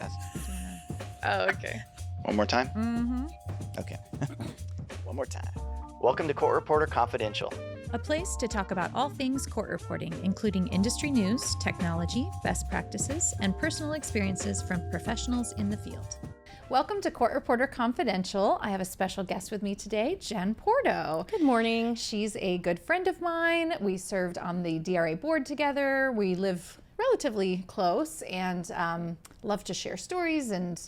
guys. Oh, okay. One more time? Mm-hmm. Okay. One more time. Welcome to Court Reporter Confidential. A place to talk about all things court reporting, including industry news, technology, best practices, and personal experiences from professionals in the field. Welcome to Court Reporter Confidential. I have a special guest with me today, Jen Porto. Good morning. She's a good friend of mine. We served on the DRA board together. We live relatively close and love to share stories. And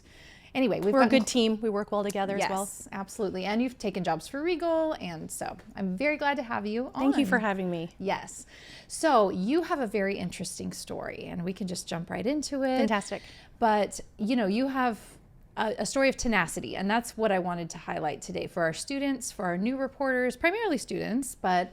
anyway, We're a good team. We work well together as well. Yes, absolutely. And you've taken jobs for Regal, and so I'm very glad to have you on. Thank you for having me. Yes. So you have a very interesting story, and we can just jump right into it. Fantastic. But, you know, you have a story of tenacity, and that's what I wanted to highlight today for our students, for our new reporters, primarily students, but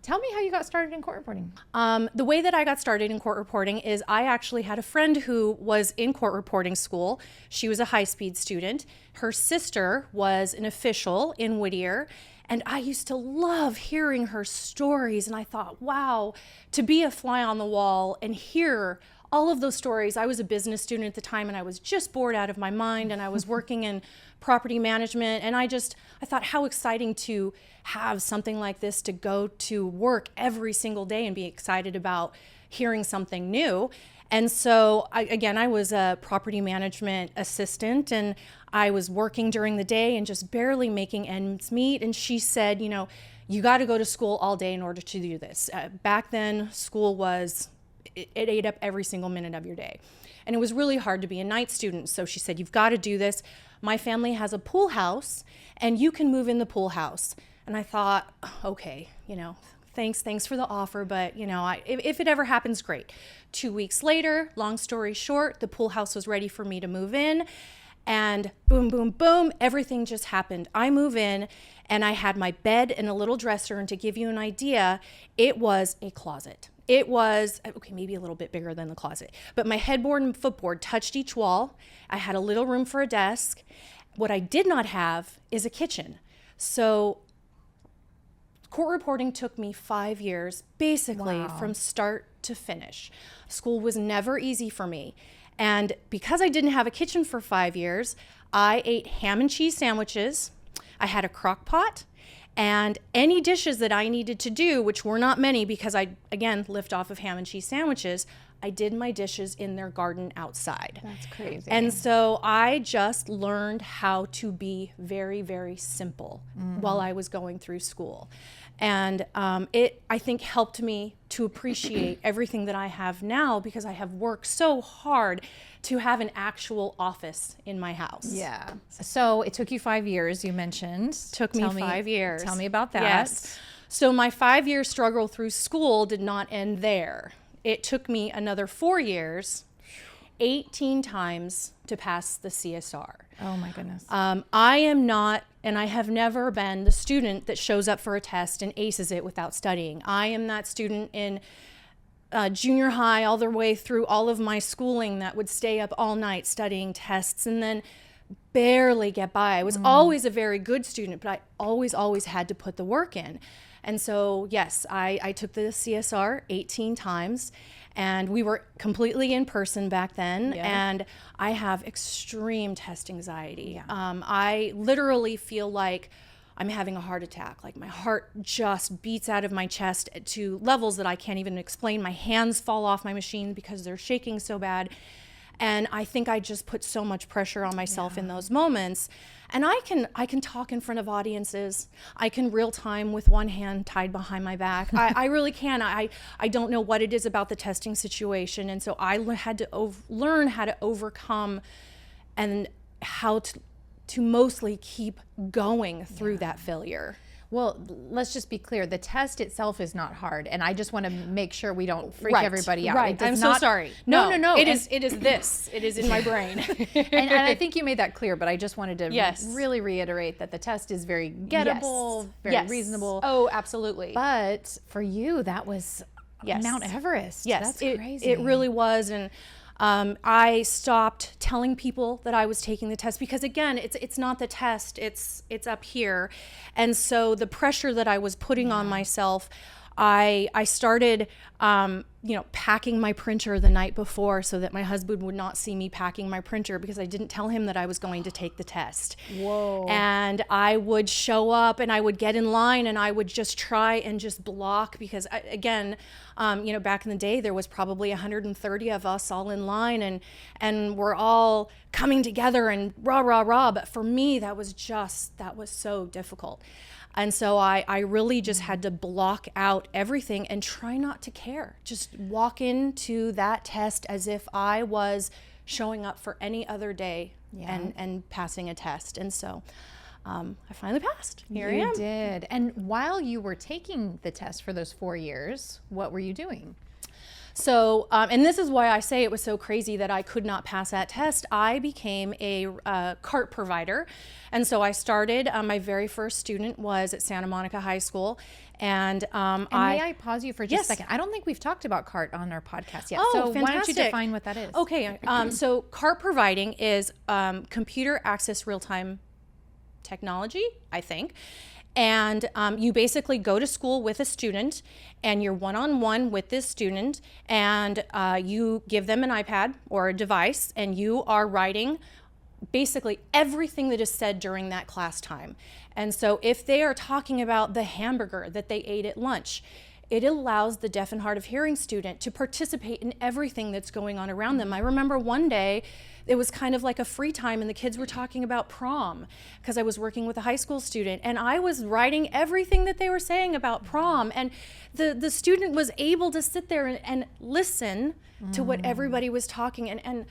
tell me how you got started in court reporting. The way that I got started in court reporting is I actually had a friend who was in court reporting school. She was a high-speed student. Her sister was an official in Whittier, and I used to love hearing her stories, and I thought, wow, to be a fly on the wall and hear all of those stories. I was a business student at the time, and I was just bored out of my mind, and I was working in property management, and I thought how exciting to have something like this to go to work every single day and be excited about hearing something new. And so I was a property management assistant, and I was working during the day and just barely making ends meet. And she said, you know, you got to go to school all day in order to do this. Back then, school it ate up every single minute of your day. And it was really hard to be a night student. So she said, you've got to do this. My family has a pool house, and you can move in the pool house. And I thought, okay, you know, thanks for the offer, but you know, if it ever happens, great. 2 weeks later, long story short, the pool house was ready for me to move in, and boom, boom, boom, everything just happened. I move in, and I had my bed and a little dresser, and to give you an idea, it was a closet. It was, okay, maybe a little bit bigger than the closet, but my headboard and footboard touched each wall. I had a little room for a desk. What I did not have is a kitchen. So court reporting took me 5 years, basically from start to finish. School was never easy for me. And because I didn't have a kitchen for 5 years, I ate ham and cheese sandwiches. I had a crock pot, and any dishes that I needed to do, which were not many because I, again, lived off of ham and cheese sandwiches, I did my dishes in their garden outside. That's crazy. And so I just learned how to be very, very simple while I was going through school. And it, I think, helped me to appreciate everything that I have now, because I have worked so hard to have an actual office in my house. Yeah. So it took you 5 years, you mentioned. Took me 5 years. Tell me about that. Yes. So my 5-year struggle through school did not end there. It took me another 4 years, 18 times to pass the CSR. Oh my goodness. I am not, and I have never been, the student that shows up for a test and aces it without studying. I am that student in junior high all the way through all of my schooling that would stay up all night studying tests and then barely get by. I was always a very good student, but I always had to put the work in. And so, yes, I took the CSR 18 times, and we were completely in person back then. Yeah. And I have extreme test anxiety. Yeah. I literally feel like I'm having a heart attack. Like my heart just beats out of my chest to levels that I can't even explain. My hands fall off my machine because they're shaking so bad. And I think I just put so much pressure on myself in those moments. And I can talk in front of audiences. I can real time with one hand tied behind my back. I really can. I don't know what it is about the testing situation. And so I had to learn how to overcome and how to mostly keep going through that failure. Well, let's just be clear. The test itself is not hard, and I just want to make sure we don't freak Right. everybody out. Right. It does I'm not, so sorry. No. It is this. It is in my brain. and I think you made that clear, but I just wanted to Yes. really reiterate that the test is very gettable, very reasonable. Oh, absolutely. But for you, that was Yes. Mount Everest. Yes, That's crazy. It really was. And I stopped telling people that I was taking the test because, again, it's not the test, it's up here. And so the pressure that I was putting on myself, I started, packing my printer the night before so that my husband would not see me packing my printer because I didn't tell him that I was going to take the test. Whoa. And I would show up and I would get in line and I would just try and just block because, back in the day, there was probably 130 of us all in line and we're all coming together and rah, rah, rah. But for me, that was so difficult. And so I really just had to block out everything and try not to care. Just walk into that test as if I was showing up for any other day and passing a test. And so I finally passed. Here I am. You did. And while you were taking the test for those 4 years, what were you doing? So, and this is why I say it was so crazy that I could not pass that test. I became a cart provider. And so I started, my very first student was at Santa Monica High School. And, may I pause you for just Yes. a second? I don't think we've talked about cart on our podcast yet. Oh, so why don't you fantastic. define what that is? Okay. So cart providing is computer access real-time technology, I think. And you basically go to school with a student and you're one-on-one with this student and you give them an iPad or a device and you are writing basically everything that is said during that class time. And so if they are talking about the hamburger that they ate at lunch, it allows the deaf and hard of hearing student to participate in everything that's going on around them. I remember one day, it was kind of like a free time and the kids were talking about prom because I was working with a high school student and I was writing everything that they were saying about prom. And the student was able to sit there and listen to what everybody was talking. And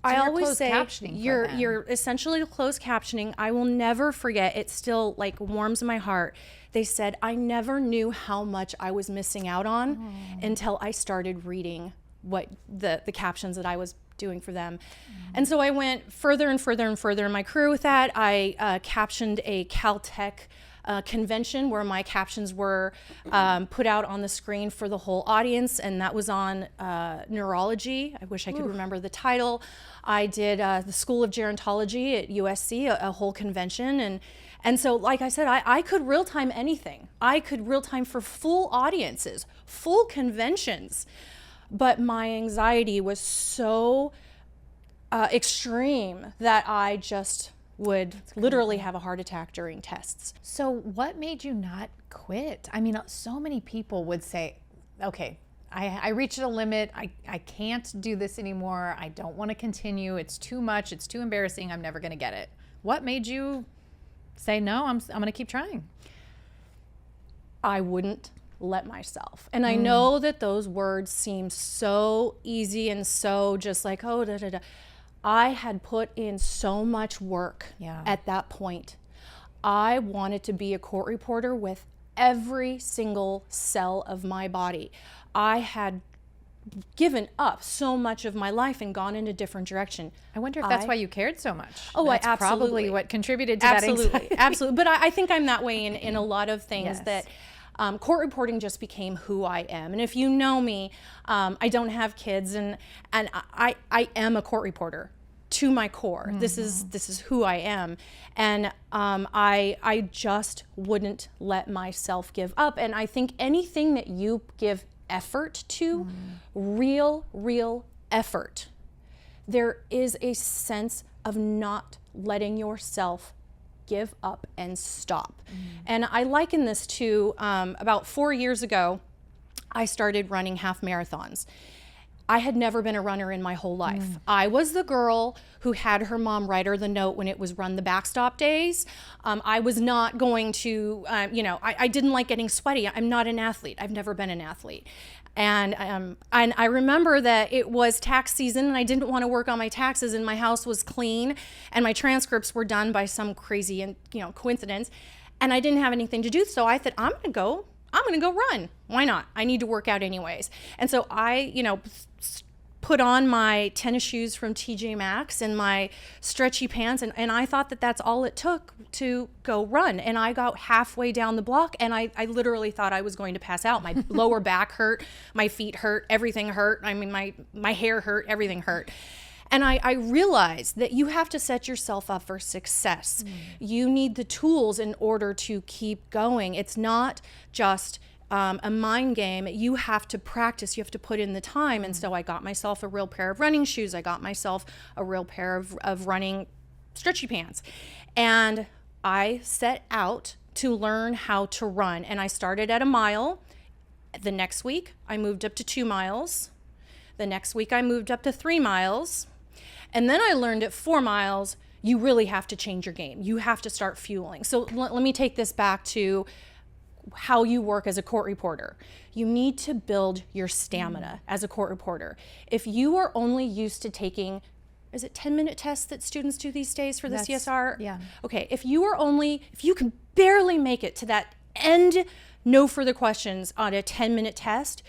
I always closed say captioning for them. you're essentially closed captioning. I will never forget. It still like warms my heart. They said, I never knew how much I was missing out on until I started reading what the captions that I was doing for them. And so I went further and further and further in my career with that. I captioned a Caltech convention where my captions were put out on the screen for the whole audience, and that was on neurology. I wish I could remember the title. I did the School of Gerontology at USC, a whole convention, and so like I said, I could real-time anything. I could real-time for full audiences, full conventions, but my anxiety was so extreme that I just would literally have a heart attack during tests. So what made you not quit? I mean, so many people would say, okay, I reached a limit. I can't do this anymore. I don't want to continue. It's too much. It's too embarrassing. I'm never going to get it. What made you say, no, I'm going to keep trying? I wouldn't let myself. And I know that those words seem so easy and so just like, oh, da, da, da. I had put in so much work at that point. I wanted to be a court reporter with every single cell of my body. I had given up so much of my life and gone in a different direction. I wonder if that's why you cared so much. Oh, that's I absolutely. probably what contributed to that anxiety. Absolutely. But I think I'm that way in a lot of things that court reporting just became who I am. And if you know me, I don't have kids and I am a court reporter to my core. This is who I am. And I just wouldn't let myself give up. And I think anything that you give effort to, real effort, there is a sense of not letting yourself give up and stop. And I liken this to about 4 years ago, I started running half marathons. I had never been a runner in my whole life. I was the girl who had her mom write her the note when it was run the backstop days. I was not going to, I didn't like getting sweaty. I'm not an athlete. I've never been an athlete. And I remember that it was tax season and I didn't want to work on my taxes and my house was clean and my transcripts were done by some crazy coincidence and I didn't have anything to do. So I thought, I'm going to go run. Why not? I need to work out anyways. And so I, put on my tennis shoes from TJ Maxx and my stretchy pants. And I thought that that's all it took to go run. And I got halfway down the block and I literally thought I was going to pass out. My lower back hurt, my feet hurt, everything hurt. I mean, my hair hurt, everything hurt. And I realized that you have to set yourself up for success. You need the tools in order to keep going. It's not just a mind game. You have to practice, you have to put in the time. And so I got myself a real pair of running shoes. I got myself a real pair of running stretchy pants. And I set out to learn how to run. And I started at a mile. The next week, I moved up to 2 miles. The next week, I moved up to 3 miles. And then I learned at 4 miles, you really have to change your game. You have to start fueling. So let me take this back to how you work as a court reporter. You need to build your stamina as a court reporter. If you are only used to taking, is it 10-minute tests that students do these days for the CSR? Yeah. Okay, if you can barely make it to that end, no further questions on a 10-minute test,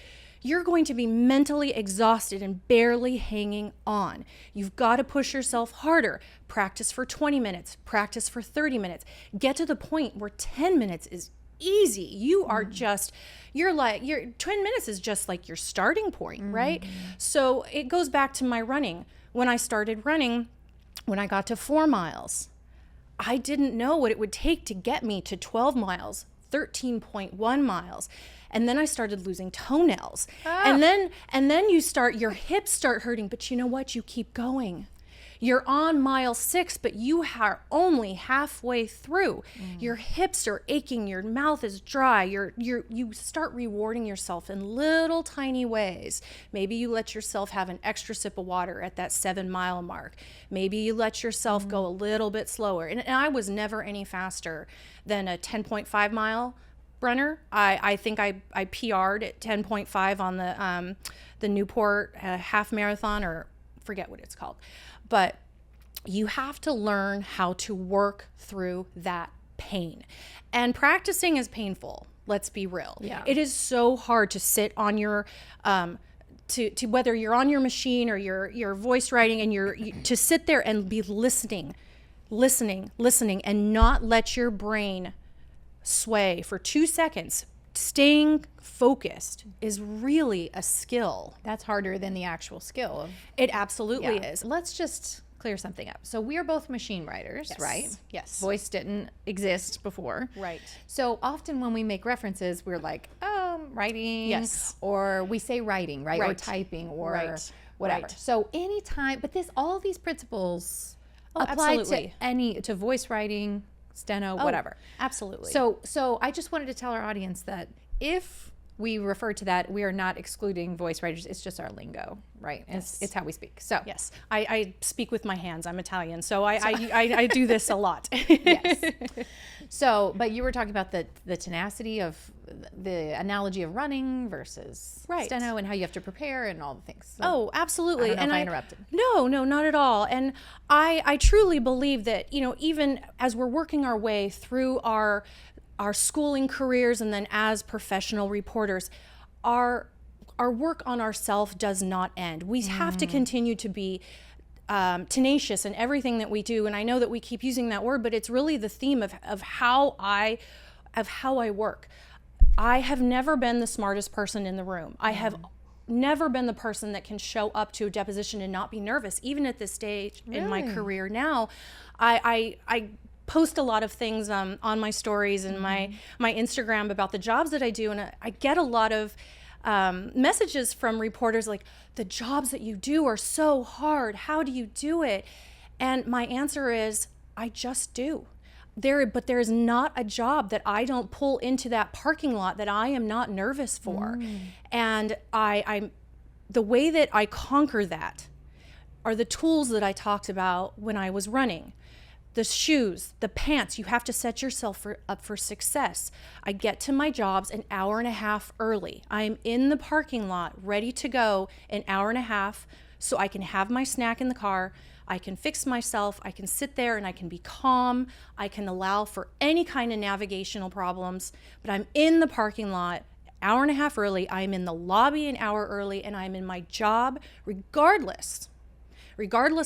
you're going to be mentally exhausted and barely hanging on. You've got to push yourself harder. Practice for 20 minutes, practice for 30 minutes. Get to the point where 10 minutes is easy. You are just, your 10 minutes is just like your starting point, right? So it goes back to my running. When I started running, when I got to 4 miles, I didn't know what it would take to get me to 12 miles, 13.1 miles. And then I started losing toenails. And then your hips start hurting, but you know what? You keep going. You're on mile 6, but you are only halfway through. Your hips are aching, your mouth is dry. You start rewarding yourself in little tiny ways. Maybe you let yourself have an extra sip of water at that 7-mile mark. Maybe you let yourself go a little bit slower. And I was never any faster than a 10.5 mile runner. I think I PR'd at 10.5 on the Newport half marathon, or forget what it's called. But you have to learn how to work through that pain. And practicing is painful. Let's be real. Yeah. It is so hard to sit on your to whether you're on your machine or you're voice writing, and to sit there and be listening and not let your brain sway for 2 seconds. Staying focused is really a skill. That's harder than the actual skill. It absolutely is. Let's just clear something up. So we are both machine writers, Yes. right? Yes. Voice didn't exist before. Right. So often when we make references, we're like, writing. Yes. Or we say writing, right? Or Right. typing or Right. whatever. Right. So anytime, but all these principles apply absolutely. to voice writing, steno, whatever. Absolutely. So I just wanted to tell our audience that if we refer to that, we are not excluding voice writers. It's just our lingo, right? It's how we speak. So yes, I speak with my hands. I'm Italian, so I do this a lot. yes. So, but you were talking about the tenacity of the analogy of running versus Right. steno and how you have to prepare and all the things. So, Oh, absolutely. I don't know if I interrupted. No, not at all. And I truly believe that, even as we're working our way through our schooling careers and then as professional reporters, our work on ourselves does not end. We have to continue to be tenacious in everything that we do. And I know that we keep using that word, but it's really the theme of how I work. I have never been the smartest person in the room. I have never been the person that can show up to a deposition and not be nervous. Even at this stage in my career now, I post a lot of things on my stories and my Instagram about the jobs that I do, and I get a lot of messages from reporters like, the jobs that you do are so hard. How do you do it? And my answer is, I just do. But there is not a job that I don't pull into that parking lot that I am not nervous for. And the way that I conquer that are the tools that I talked about when I was running. The shoes, the pants, you have to set yourself up for success. I get to my jobs an hour and a half early. I am in the parking lot ready to go an hour and a half so I can have my snack in the car. I can fix myself. I can sit there and I can be calm. I can allow for any kind of navigational problems, but I'm in the parking lot hour and a half early. I'm in the lobby an hour early, and I'm in my job regardless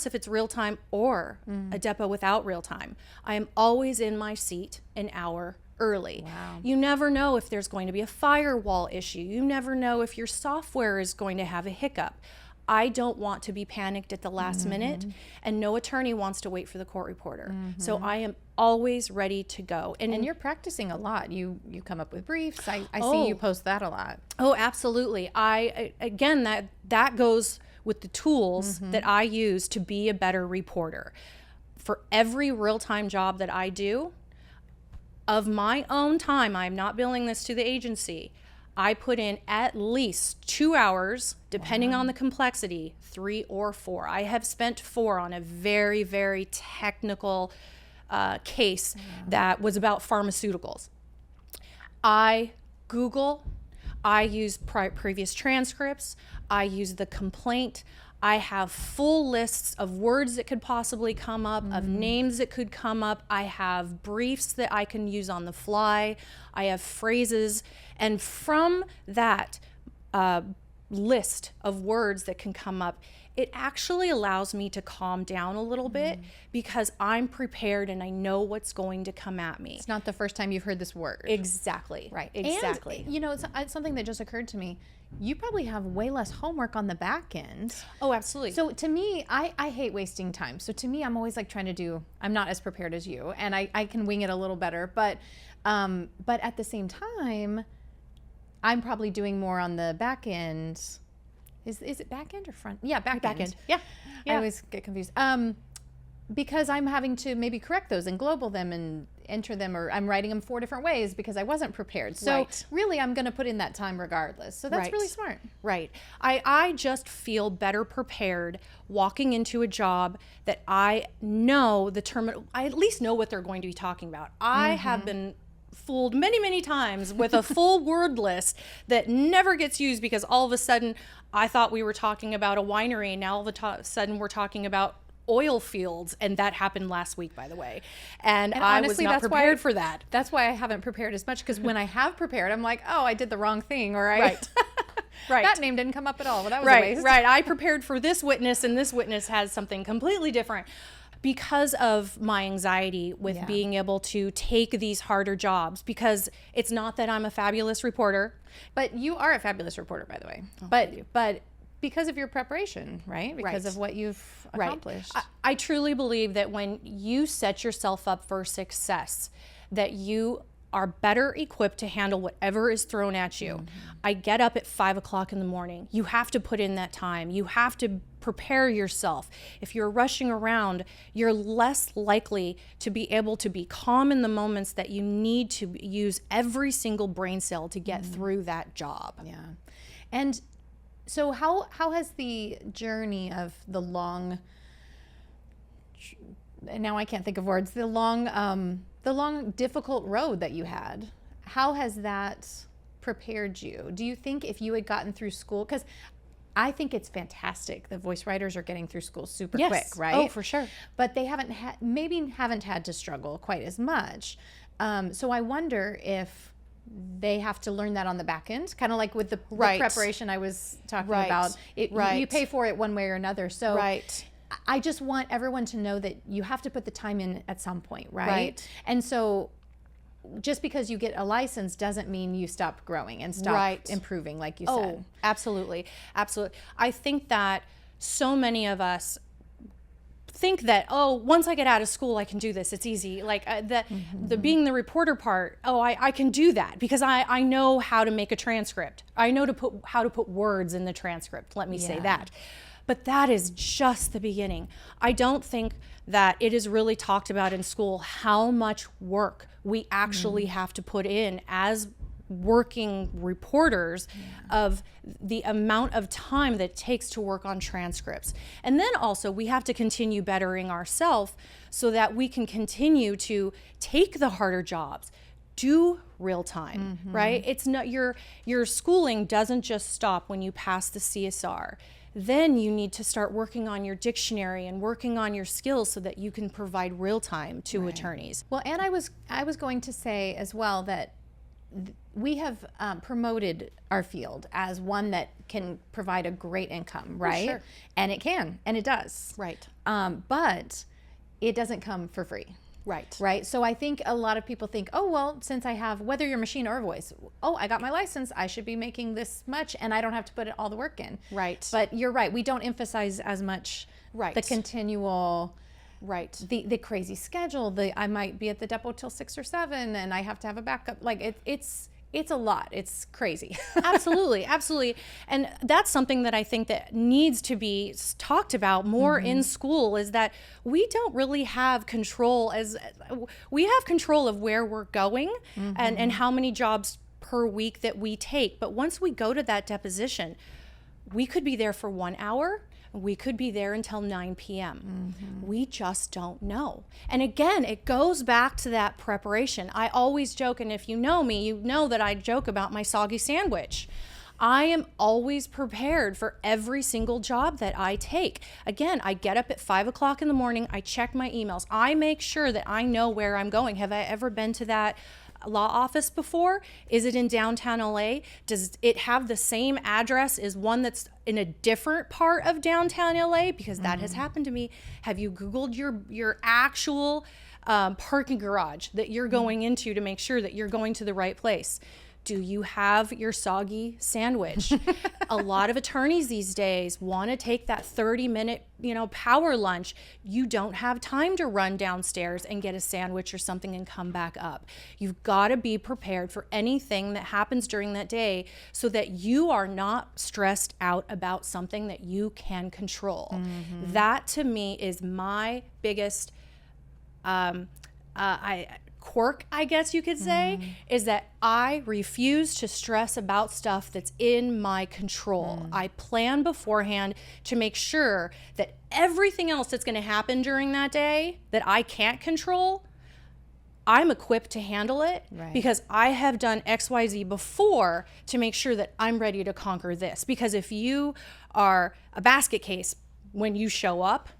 if it's real time or a depot without real time. I am always in my seat an hour early. Wow. You never know if there's going to be a firewall issue. You never know if your software is going to have a hiccup. I don't want to be panicked at the last minute, and no attorney wants to wait for the court reporter. So I am always ready to go. And you're practicing a lot. You come up with briefs. I see you post that a lot. Oh, absolutely. Again, that goes with the tools that I use to be a better reporter. For every real-time job that I do, of my own time, I'm not billing this to the agency, I put in at least 2 hours, depending on the complexity, 3 or 4. I have spent 4 on a very, very technical case that was about pharmaceuticals. I Google, I use previous transcripts, I use the complaint. I have full lists of words that could possibly come up, of names that could come up. I have briefs that I can use on the fly. I have phrases. And from that list of words that can come up, it actually allows me to calm down a little bit because I'm prepared and I know what's going to come at me. It's not the first time you've heard this word. Exactly. Right. Exactly. And, it's something that just occurred to me. You probably have way less homework on the back end. Oh, absolutely. So to me, I hate wasting time. So to me, I'm always like trying to do, I'm not as prepared as you, and I can wing it a little better. But at the same time, I'm probably doing more on the back end. Is it back end or front? Yeah, back end. Yeah. I always get confused. Because I'm having to maybe correct those and global them and enter them, or I'm writing them 4 different ways because I wasn't prepared. So really, I'm going to put in that time regardless. So that's really smart. Right. I just feel better prepared walking into a job that I know I at least know what they're going to be talking about. I have been fooled many, many times with a full word list that never gets used because all of a sudden I thought we were talking about a winery, and now all of a sudden we're talking about oil fields, and that happened last week, by the way. And I honestly, was not prepared for that. That's why I haven't prepared as much, because when I have prepared, I'm like, oh, I did the wrong thing, or Right. that name didn't come up at all. Well, that was a waste. Right. I prepared for this witness, and this witness has something completely different. Because of my anxiety with being able to take these harder jobs, because it's not that I'm a fabulous reporter. But you are a fabulous reporter, by the way. But because of your preparation, right? Because of what you've accomplished. I truly believe that when you set yourself up for success, that you are better equipped to handle whatever is thrown at you. I get up at 5 o'clock in the morning. You have to put in that time. You have to prepare yourself. If you're rushing around, you're less likely to be able to be calm in the moments that you need to use every single brain cell to get through that job. Yeah. And so how has the journey of the long, now I can't think of words, the long difficult road that you had, how has that prepared you? Do you think if you had gotten through school, because I think it's fantastic the voice writers are getting through school super quick, right? Oh, for sure. But they haven't had to struggle quite as much. So I wonder if they have to learn that on the back end, kind of like with the preparation I was talking about. You pay for it one way or another. So I just want everyone to know that you have to put the time in at some point, right? And so just because you get a license doesn't mean you stop growing and stop improving, like you said. Oh, absolutely. Absolutely. I think that so many of us think that, oh, once I get out of school, I can do this. It's easy. Like the being the reporter part, I can do that because I know how to make a transcript. I know how to put words in the transcript. Let me say that. But that is just the beginning. I don't think that it is really talked about in school how much work we actually have to put in as working reporters of the amount of time that it takes to work on transcripts. And then also we have to continue bettering ourselves so that we can continue to take the harder jobs, do real time, right? It's not your schooling doesn't just stop when you pass the CSR. Then you need to start working on your dictionary and working on your skills so that you can provide real time to attorneys. Well, and I was going to say as well that we have promoted our field as one that can provide a great income, right? Sure. And it can, and it does. Right. But it doesn't come for free. Right. So I think a lot of people think, oh, well, since I have, whether you're machine or voice, oh, I got my license, I should be making this much and I don't have to put all the work in. Right. But you're right. We don't emphasize as much the continual, the crazy schedule. I might be at the depot till 6 or 7 and I have to have a backup. Like it's a lot. It's crazy. Absolutely. And that's something that I think that needs to be talked about more in school, is that we don't really have control. We have control of where we're going and how many jobs per week that we take. But once we go to that deposition, we could be there for 1 hour. We could be there until 9 p.m. We just don't know. And again, it goes back to that preparation. I always joke, and if you know me, you know that I joke about my soggy sandwich. I am always prepared for every single job that I take. Again, I get up at 5 o'clock in the morning. I check my emails. I make sure that I know where I'm going. Have I ever been to that law office before? Is it in downtown LA? Does it have the same address as one that's in a different part of downtown LA? Because that has happened to me. Have you Googled your actual parking garage that you're going into to make sure that you're going to the right place? Do you have your soggy sandwich? A lot of attorneys these days want to take that 30-minute, power lunch. You don't have time to run downstairs and get a sandwich or something and come back up. You've got to be prepared for anything that happens during that day so that you are not stressed out about something that you can control. That to me is my biggest quirk, I guess you could say, is that I refuse to stress about stuff that's in my control. I plan beforehand to make sure that everything else that's going to happen during that day that I can't control, I'm equipped to handle it because I have done XYZ before to make sure that I'm ready to conquer this. Because if you are a basket case when you show up,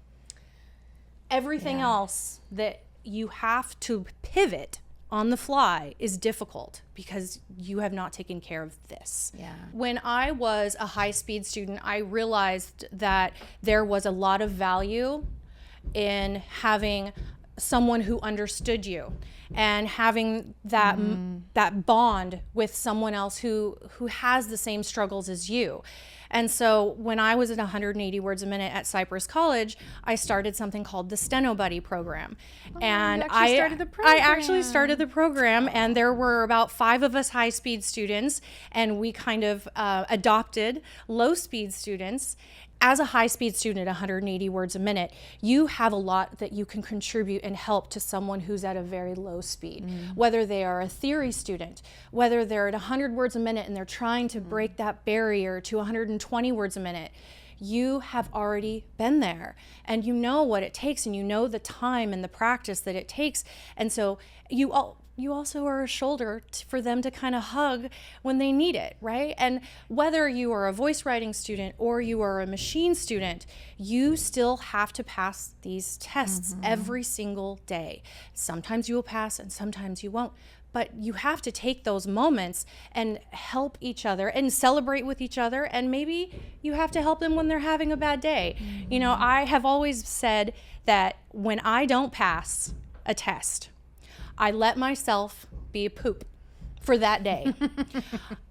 everything else that you have to pivot on the fly is difficult because you have not taken care of this. When I was a high-speed student, I realized that there was a lot of value in having someone who understood you and having that that bond with someone else who has the same struggles as you. And so when I was at 180 words a minute at Cypress College, I started something called the Steno Buddy program. And I actually started the program, and there were about 5 of us high-speed students, and we kind of adopted low-speed students. As a high-speed student at 180 words a minute, you have a lot that you can contribute and help to someone who's at a very low speed. Whether they are a theory student, whether they're at 100 words a minute and they're trying to break that barrier to 120 words a minute, you have already been there and you know what it takes and you know the time and the practice that it takes. And so you also are a shoulder for them to kind of hug when they need it, right? And whether you are a voice writing student or you are a machine student, you still have to pass these tests every single day. Sometimes you will pass and sometimes you won't. But you have to take those moments and help each other and celebrate with each other. And maybe you have to help them when they're having a bad day. You know, I have always said that when I don't pass a test, I let myself be a poop for that day.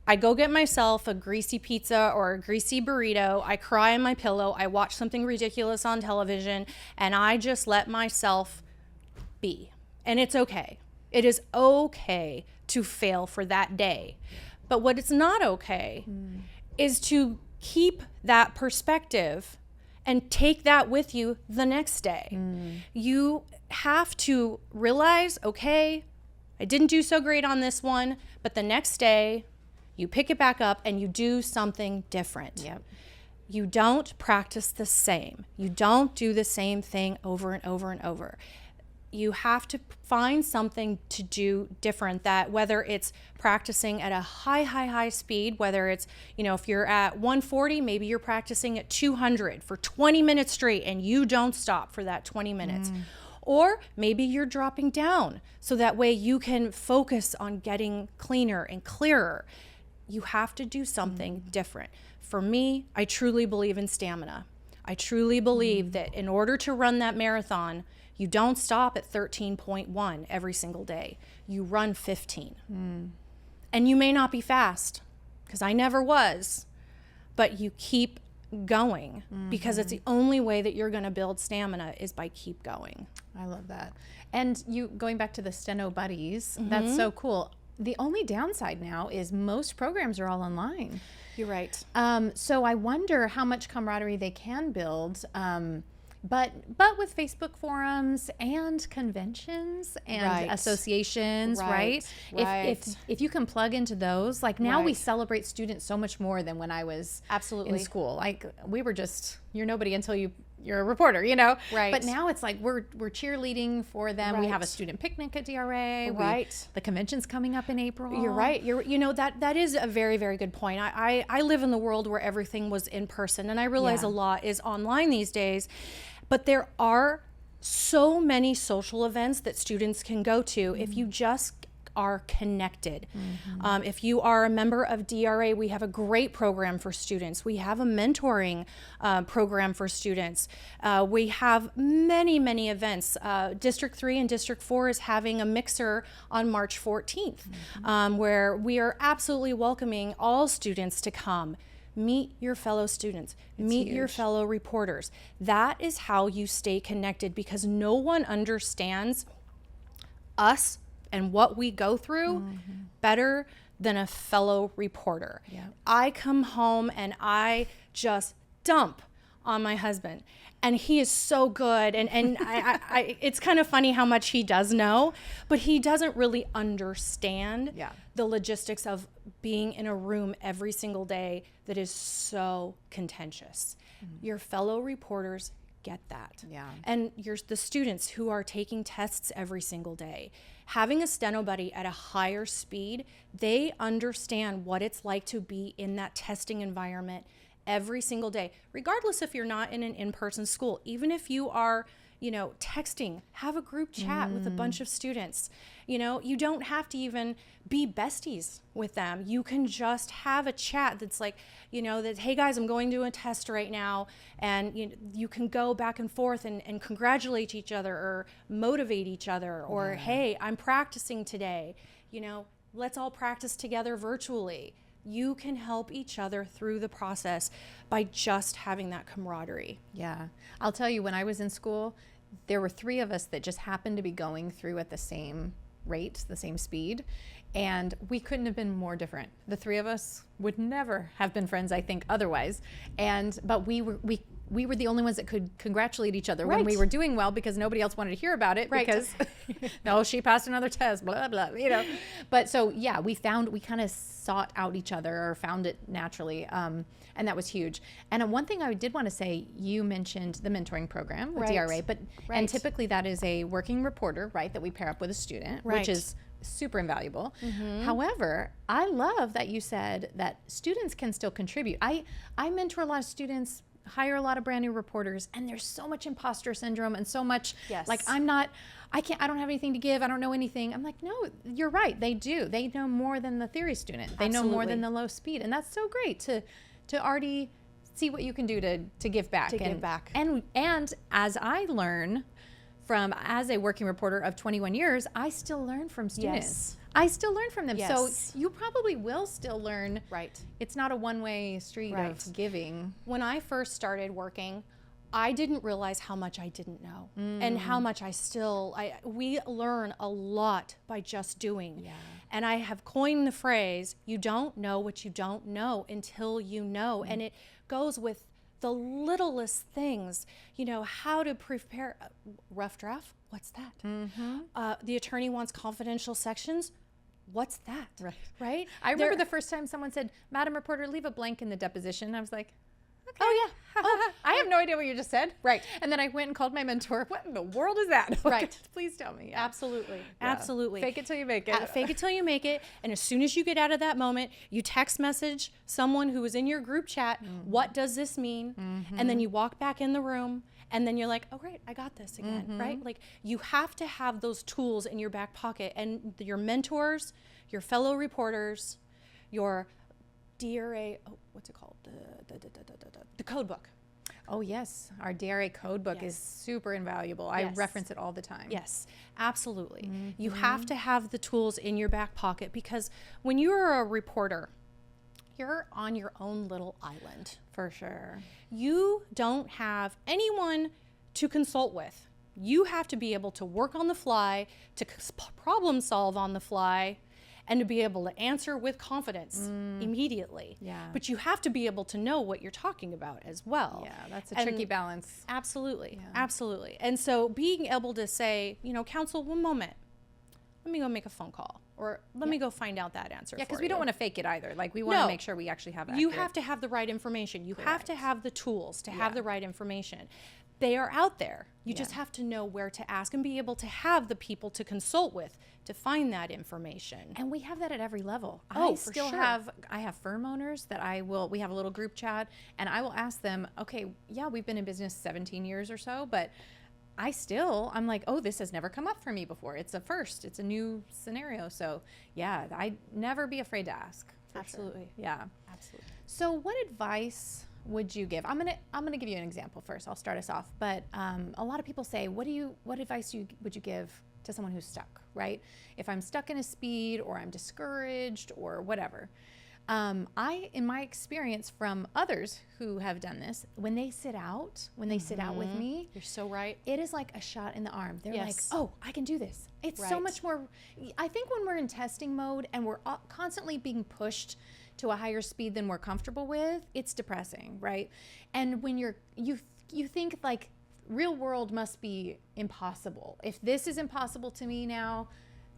I go get myself a greasy pizza or a greasy burrito. I cry on my pillow. I watch something ridiculous on television, and I just let myself be. And it's okay. It is okay to fail for that day. But what it's not okay is to keep that perspective and take that with you the next day. You have to realize, okay, I didn't do so great on this one, but the next day you pick it back up and you do something different. You don't practice the same. You don't do the same thing over and over and over. You have to find something to do different, that whether it's practicing at a high speed, whether it's, if you're at 140, maybe you're practicing at 200 for 20 minutes straight and you don't stop for that 20 minutes. Or maybe you're dropping down so that way you can focus on getting cleaner and clearer. You have to do something different. For me, I truly believe in stamina. I truly believe that in order to run that marathon, you don't stop at 13.1 every single day. You run 15. And you may not be fast, because I never was, but you keep going because it's the only way that you're going to build stamina is by keep going. I love that. And you going back to the Steno Buddies, that's so cool. The only downside now is most programs are all online. You're right. So I wonder how much camaraderie they can build. But with Facebook forums and conventions and associations, right? If you can plug into those, like now we celebrate students so much more than when I was in school. Like we were just, you're nobody until you're a reporter, you know? Right. But now it's like we're cheerleading for them. Right. We have a student picnic at DRA. Right. The convention's coming up in April. You're right. You know, that is a very, very good point. I live in the world where everything was in person, and I realize a lot is online these days. But there are so many social events that students can go to if you just are connected. If you are a member of DRA, we have a great program for students. We have a mentoring program for students. We have many, many events. District 3 and District 4 is having a mixer on March 14th, where we are absolutely welcoming all students to come. Meet your fellow students, meet your fellow reporters. That is how you stay connected, because no one understands us and what we go through better than a fellow reporter. I come home and I just dump on my husband, and he is so good, and I it's kind of funny how much he does know, but he doesn't really understand the logistics of being in a room every single day that is so contentious. Your fellow reporters get that. And the students who are taking tests every single day, having a steno buddy at a higher speed, they understand what it's like to be in that testing environment every single day, regardless if you're not in an in-person school. Even if you are, you know, texting, have a group chat with a bunch of students. You know, you don't have to even be besties with them. You can just have a chat that's like, you know, that, hey guys, I'm going to a test right now. And you can go back and forth and congratulate each other or motivate each other, or hey, I'm practicing today. You know, let's all practice together virtually. You can help each other through the process by just having that camaraderie. Yeah. I'll tell you, when I was in school, there were 3 of us that just happened to be going through at the same rate, the same speed, and we couldn't have been more different. The 3 of us would never have been friends, I think, otherwise. But we were the only ones that could congratulate each other when we were doing well, because nobody else wanted to hear about it because no, she passed another test, blah, blah, you know. But so, yeah, we kind of sought out each other, or found it naturally. And that was huge. And one thing I did want to say, you mentioned the mentoring program with DRA, and typically that is a working reporter, right, that we pair up with a student, which is super invaluable. However, I love that you said that students can still contribute. I mentor a lot of students, hire a lot of brand new reporters, and there's so much imposter syndrome and so much like, I don't have anything to give, I don't know anything. I'm like, no, you're right, they do. They know more than the theory student. They know more than the low speed, and that's so great to already see what you can do to give back. And as I learn as a working reporter of 21 years, I still learn from students. I still learn from them. So you probably will still learn. It's not a one-way street of giving. When I first started working, I didn't realize how much I didn't know, and how much we learn a lot by just doing. And I have coined the phrase, you don't know what you don't know until you know. And it goes with the littlest things, you know, how to prepare a rough draft. What's that? The attorney wants confidential sections. What's that? Right? I remember the first time someone said, Madam Reporter, leave a blank in the deposition. I was like, okay. Oh, yeah. I have no idea what you just said. And then I went and called my mentor. What in the world is that? Please tell me. Absolutely. Absolutely. Fake it till you make it. Fake it till you make it. And as soon as you get out of that moment, you text message someone who is in your group chat, what does this mean? And then you walk back in the room, and then you're like, oh, great, I got this again, right? Like, you have to have those tools in your back pocket, and your mentors, your fellow reporters, your DRA, what's it called? The code book. Oh, yes. Our DRA code book is super invaluable. I reference it all the time. Yes, absolutely. You have to have the tools in your back pocket, because when you're a reporter, you're on your own little island. For sure. You don't have anyone to consult with. You have to be able to work on the fly, to problem solve on the fly, and to be able to answer with confidence immediately. Yeah. But you have to be able to know what you're talking about as well. Yeah, that's a tricky balance. Absolutely. Yeah. Absolutely. And so being able to say, counsel, one moment, let me go make a phone call, or let me go find out that answer. Yeah, because for we you. don't want to fake it either. Like, we want to make sure we actually have You have to have the right information. You have to have the tools to have the right information. They are out there. You just have to know where to ask and be able to have the people to consult with to find that information. And we have that at every level. Oh, I for still sure. I have firm owners that we have a little group chat, and I will ask them, okay, yeah, we've been in business 17 years or so, but I'm like, oh, this has never come up for me before. It's a first. It's a new scenario. So yeah, I'd never be afraid to ask. Absolutely. Sure. Yeah. Absolutely. So what advice would you give? I'm gonna give you an example first. I'll start us off. But a lot of people say, what advice would you give to someone who's stuck, right? If I'm stuck in a speed, or I'm discouraged, or whatever. In my experience from others who have done this, when they sit out with me, You're so right. it is like a shot in the arm. They're like, Yes. oh, I can do this. It's so Right. much more. I think when we're in testing mode and we're constantly being pushed to a higher speed than we're comfortable with, it's depressing, right? And when you think like real world must be impossible. If this is impossible to me now,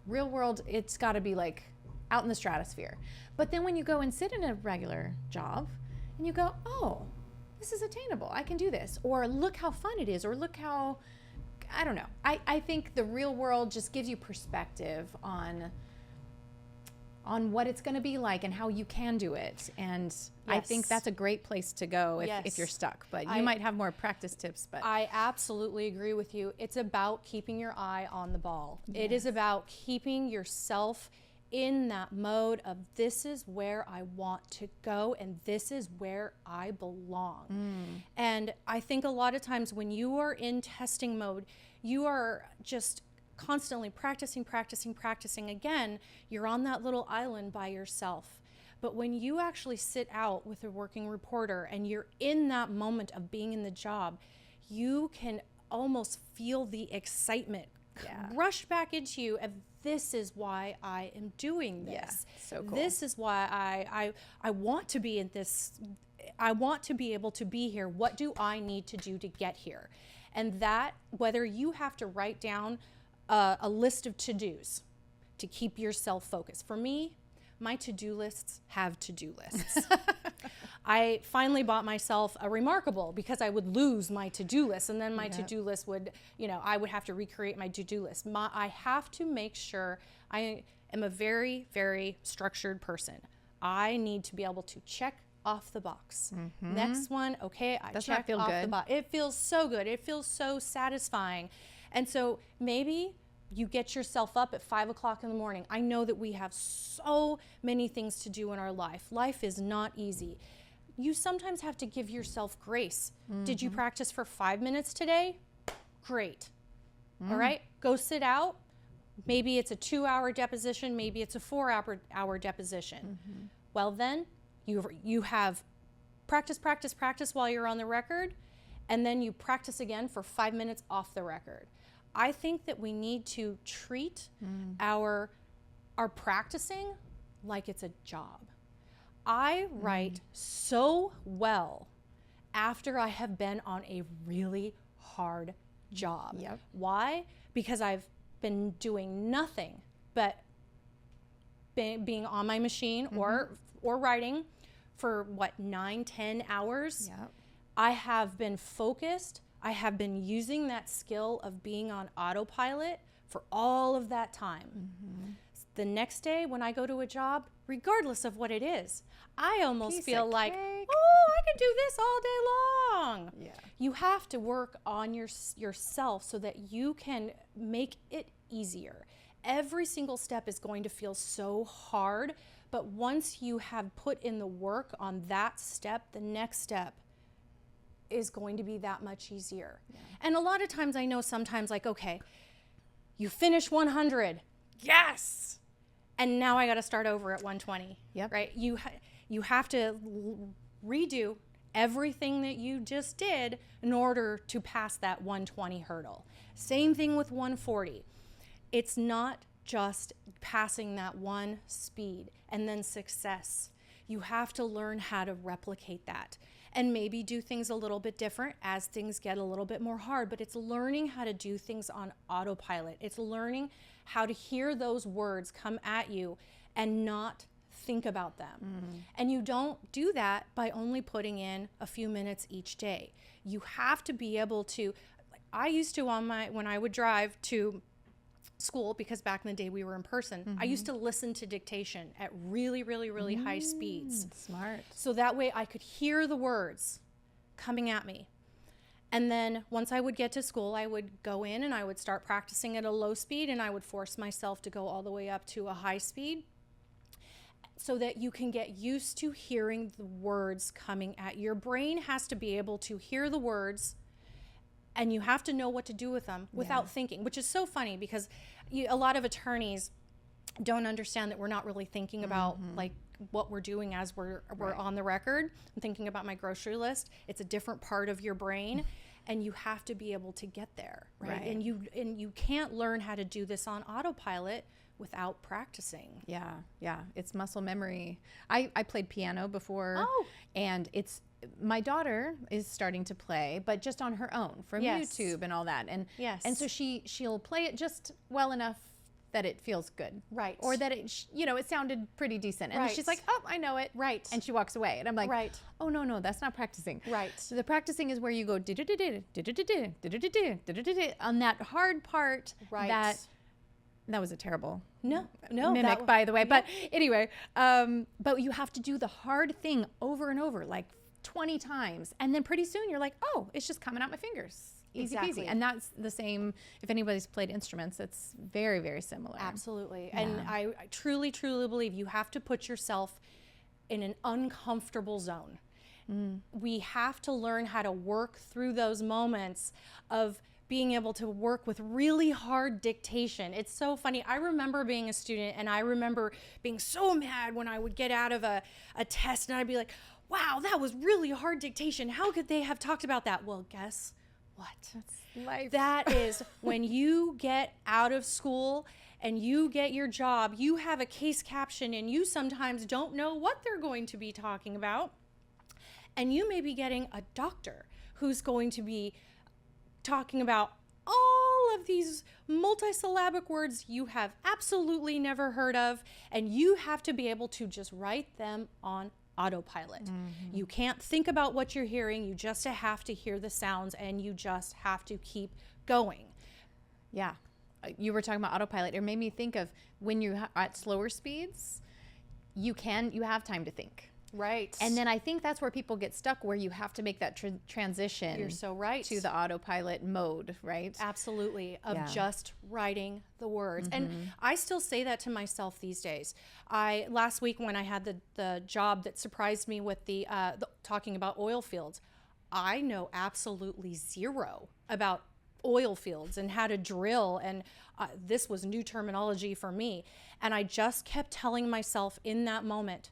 real world, it's got to be like out in the stratosphere. But then when you go and sit in a regular job and you go, oh, this is attainable. I can do this. Or look how fun it is. Or look how, I don't know. I think the real world just gives you perspective on what it's going to be like and how you can do it. And I think that's a great place to go if you're stuck. But you might have more practice tips. But I absolutely agree with you. It's about keeping your eye on the ball. Yes. It is about keeping yourself in that mode of, this is where I want to go and this is where I belong. And I think a lot of times when you are in testing mode, you are just constantly practicing. Again, you're on that little island by yourself. But when you actually sit out with a working reporter and you're in that moment of being in the job, you can almost feel the excitement rush back into you of, this is why I am doing this. Yeah, so cool. This is why I want to be in this. I want to be able to be here. What do I need to do to get here? And that, whether you have to write down a list of to-dos to keep yourself focused. For me, my to-do lists have to-do lists. I finally bought myself a Remarkable because I would lose my to-do list, and then my to-do list would, I would have to recreate my to-do list. I have to make sure I am a very, very structured person. I need to be able to check off the box. Next one, okay, I checked off the box. It feels so good. It feels so satisfying. And so maybe you get yourself up at 5 o'clock in the morning. I know that we have so many things to do in our life. Life is not easy. You sometimes have to give yourself grace. Did you practice for 5 minutes today? Great. All right, go sit out. Maybe it's a 2-hour deposition. Maybe it's a 4-hour deposition. Well, then you have practice while you're on the record, and then you practice again for 5 minutes off the record. I think that we need to treat our practicing like it's a job. I write so well after I have been on a really hard job. Yep. Why? Because I've been doing nothing but being on my machine or writing for 9-10 hours. Yep. I have been focused. I have been using that skill of being on autopilot for all of that time. The next day when I go to a job, regardless of what it is, I almost feel like, oh, I can do this all day long. Yeah. You have to work on yourself so that you can make it easier. Every single step is going to feel so hard, but once you have put in the work on that step, the next step is going to be that much easier. Yeah. And a lot of times I know sometimes like, okay, you finish 100. Yes. And now I got to start over at 120. Yep. Right? You have to redo everything that you just did in order to pass that 120 hurdle. Same thing with 140. It's not just passing that one speed and then success. You have to learn how to replicate that and maybe do things a little bit different as things get a little bit more hard, but it's learning how to do things on autopilot. It's learning how to hear those words come at you and not think about them. Mm-hmm. And you don't do that by only putting in a few minutes each day. You have to be able to, I used to when I would drive to school, because back in the day we were in person, mm-hmm. I used to listen to dictation at really, really, really high speeds. Smart. So that way I could hear the words coming at me. And then once I would get to school, I would go in and I would start practicing at a low speed, and I would force myself to go all the way up to a high speed so that you can get used to hearing the words coming at you. Your brain has to be able to hear the words, and you have to know what to do with them without thinking, which is so funny because a lot of attorneys don't understand that we're not really thinking about like what we're doing as we're on the record. I'm thinking about my grocery list. It's a different part of your brain, and you have to be able to get there, right? And you can't learn how to do this on autopilot without practicing. Yeah. It's muscle memory. I played piano before, and my daughter is starting to play, but just on her own from YouTube and all that. And so she'll play it just well enough that it feels good. Right. Or that it sounded pretty decent. And she's like, oh, I know it. Right. And she walks away. And I'm like, oh, no, that's not practicing. Right. So the practicing is where you go on that hard part. Right. That was a terrible mimic, by the way. But anyway, but you have to do the hard thing over and over, like 20 times. And then pretty soon you're like, oh, it's just coming out my fingers. Easy peasy. And that's the same, if anybody's played instruments, it's very, very similar. Absolutely. Yeah. And I truly, truly believe you have to put yourself in an uncomfortable zone. We have to learn how to work through those moments of being able to work with really hard dictation. It's so funny. I remember being a student, and I remember being so mad when I would get out of a test, and I'd be like, wow, that was really hard dictation. How could they have talked about that? Well, guess what? That's life. That is when you get out of school and you get your job, you have a case caption, and you sometimes don't know what they're going to be talking about. And you may be getting a doctor who's going to be talking about all of these multisyllabic words you have absolutely never heard of, and you have to be able to just write them on autopilot. You can't think about what you're hearing. You just have to hear the sounds, and you just have to keep going. Yeah. You were talking about autopilot. It made me think of when you're at slower speeds, you have time to think. Right. And then I think that's where people get stuck, where you have to make that transition. You're so right. To the autopilot mode, right? Absolutely. Of just writing the words. And I still say that to myself these days. Last week when I had the job that surprised me with the talking about oil fields, I know absolutely zero about oil fields and how to drill, and this was new terminology for me. And I just kept telling myself in that moment,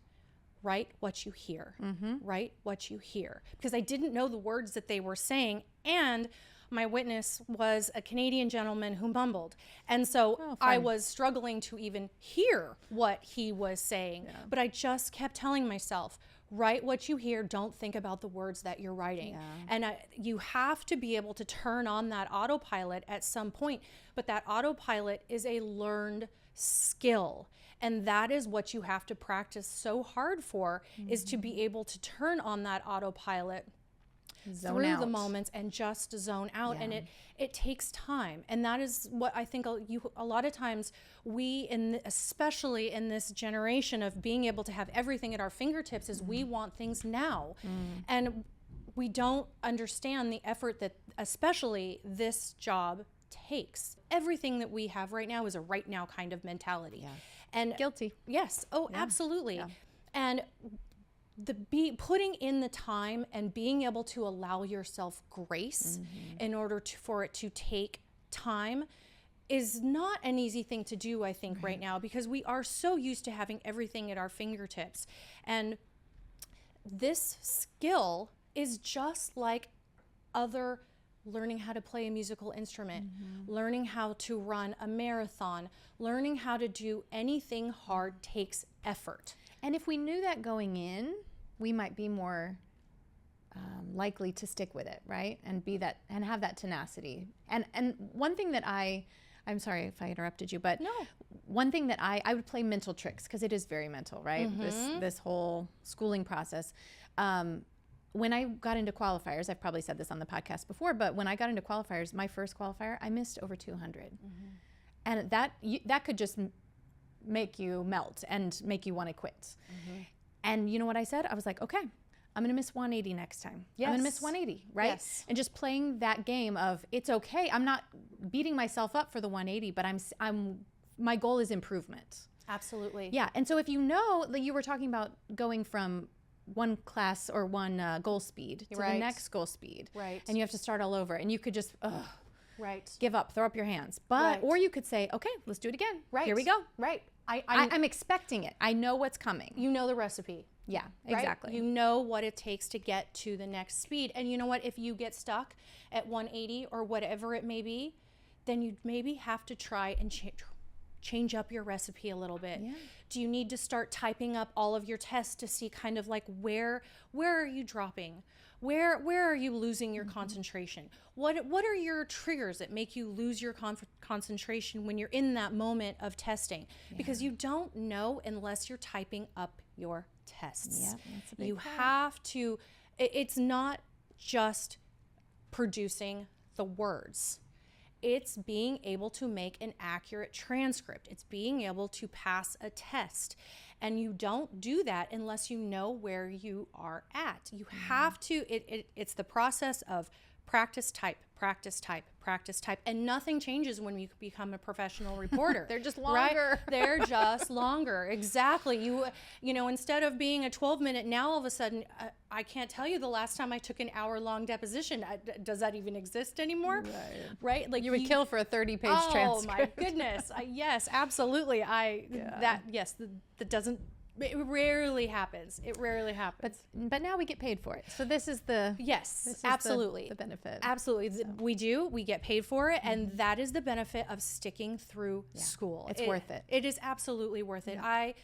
write what you hear, write what you hear. Because I didn't know the words that they were saying, and my witness was a Canadian gentleman who mumbled. And so I was struggling to even hear what he was saying. But I just kept telling myself, write what you hear, don't think about the words that you're writing. And you have to be able to turn on that autopilot at some point, but that autopilot is a learned skill. And that is what you have to practice so hard for, is to be able to turn on that autopilit through the moments and just zone out. And it takes time. And that is what I think a lot of times especially in this generation of being able to have everything at our fingertips, is we want things now. And we don't understand the effort that especially this job takes. Everything that we have right now is a right now kind of mentality. And guilty. Yes. Oh, absolutely. And putting in the time and being able to allow yourself grace in order for it to take time is not an easy thing to do, I think, right now, because we are so used to having everything at our fingertips. And this skill is just like other learning how to play a musical instrument, learning how to run a marathon, learning how to do anything hard takes effort. And if we knew that going in, we might be more likely to stick with it, right? And be that, and have that tenacity. And one thing that I'm sorry if I interrupted you, but No. one thing that I would play mental tricks, because it is very mental, right? This whole schooling process. When I got into qualifiers, I've probably said this on the podcast before, but when I got into qualifiers, my first qualifier, I missed over 200. And that could just make you melt and make you want to quit. And you know what I said? I was like, okay, I'm going to miss 180 next time. I'm going to miss 180, right? Yes. And just playing that game of, it's okay. I'm not beating myself up for the 180, but my goal is improvement. Absolutely. Yeah. And so if you know, like you were talking about going from one class or one goal speed to the next goal speed. Right. And you have to start all over, and you could just Right. give up, throw up your hands. But, or you could say, okay, let's do it again. Right. Here we go. Right. I'm expecting it. I know what's coming. You know the recipe. Yeah, Right? exactly. You know what it takes to get to the next speed. And you know what? If you get stuck at 180 or whatever it may be, then you maybe have to try and change up your recipe a little bit. Yeah. Do you need to start typing up all of your tests to see kind of like where are you dropping? Where are you losing your concentration? What are your triggers that make you lose your concentration when you're in that moment of testing? Because you don't know unless you're typing up your tests. Yeah, that's a big You part. have to, it's not just producing the words. It's being able to make an accurate transcript. It's being able to pass a test. And you don't do that unless you know where you are at. You have to, it's the process of practice, type, practice, type, practice, type. And nothing changes when you become a professional reporter. They're just right? longer. They're just longer. Exactly. You know, instead of being a 12-minute, now all of a sudden, I can't tell you the last time I took an hour-long deposition. Does that even exist anymore? Right? Like You would kill for a 30-page transcript. Oh my goodness. Yes, absolutely. That doesn't, it rarely happens. It rarely happens. But now we get paid for it. So this is the Yes, absolutely. the benefit. Absolutely. We get paid for it, and that is the benefit of sticking through school. It's worth it. It is absolutely worth it. I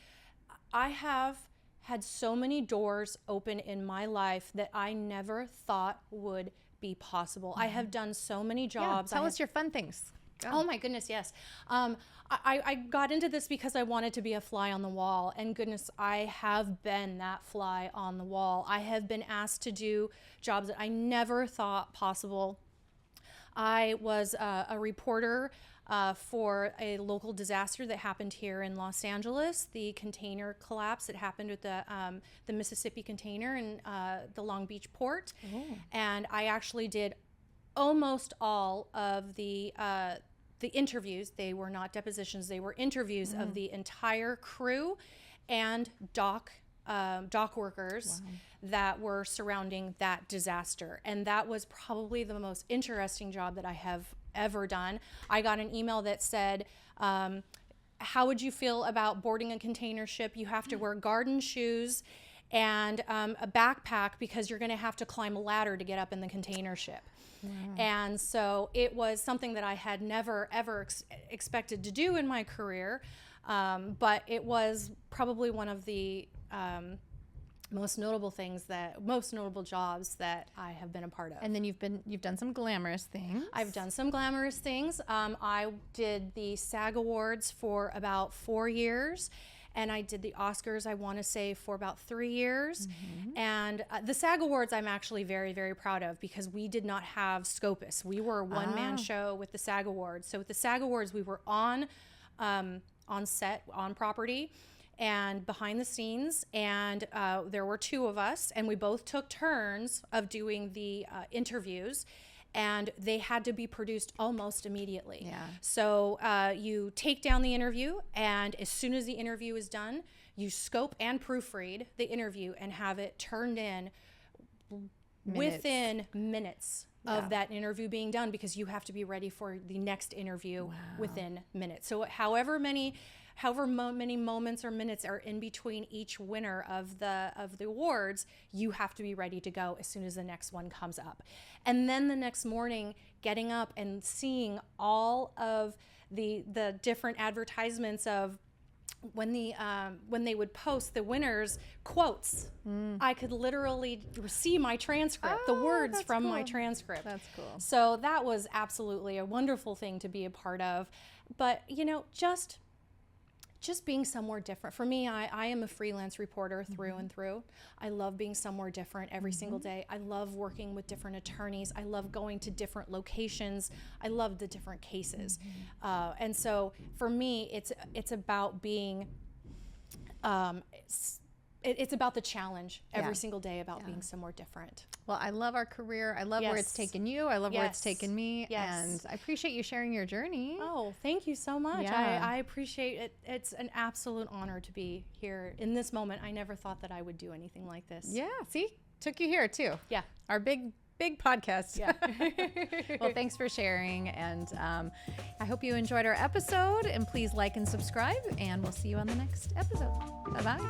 have had so many doors open in my life that I never thought would be possible. I have done so many jobs. Tell us your fun things. Go. Oh my goodness, yes. I got into this because I wanted to be a fly on the wall, and goodness, I have been that fly on the wall. I have been asked to do jobs that I never thought possible. I was a reporter for a local disaster that happened here in Los Angeles, the container collapse that happened with the Mississippi container in the Long Beach port. And I actually did almost all of the interviews. They were not depositions, they were interviews of the entire crew and dock workers that were surrounding that disaster. And that was probably the most interesting job that I have ever done. I got an email that said, how would you feel about boarding a container ship? You have to wear garden shoes and a backpack because you're going to have to climb a ladder to get up in the container ship. And so it was something that I had never, ever expected to do in my career. But it was probably one of the most notable jobs that I have been a part of. And then you've done some glamorous things. I've done some glamorous things. I did the SAG Awards for about 4 years. And I did the Oscars, I want to say, for about 3 years. And the SAG Awards I'm actually very, very proud of because we did not have Scopus. We were a one-man show with the SAG Awards. So with the SAG Awards, we were on set, on property, and behind the scenes. And there were 2 of us, and we both took turns of doing the interviews. And they had to be produced almost immediately. Yeah. So you take down the interview, and as soon as the interview is done, you scope and proofread the interview and have it turned in within minutes of that interview being done, because you have to be ready for the next interview within minutes. So however many moments or minutes are in between each winner of the awards, you have to be ready to go as soon as the next one comes up. And then the next morning, getting up and seeing all of the different advertisements of when they would post the winners' quotes, I could literally see my transcript, the words from my transcript. That's cool. So that was absolutely a wonderful thing to be a part of. But, you know, just being somewhere different. For me, I am a freelance reporter through and through. I love being somewhere different every single day. I love working with different attorneys. I love going to different locations. I love the different cases. And so for me, it's about being, it's about the challenge every single day about being somewhere different. Well, I love our career. I love where it's taken you. I love where it's taken me. Yes. And I appreciate you sharing your journey. Oh, thank you so much. Yeah. I appreciate it. It's an absolute honor to be here in this moment. I never thought that I would do anything like this. Yeah, see? Took you here too. Yeah. Our big podcast. Yeah. Well, thanks for sharing. And I hope you enjoyed our episode. And please like and subscribe. And we'll see you on the next episode. Bye-bye.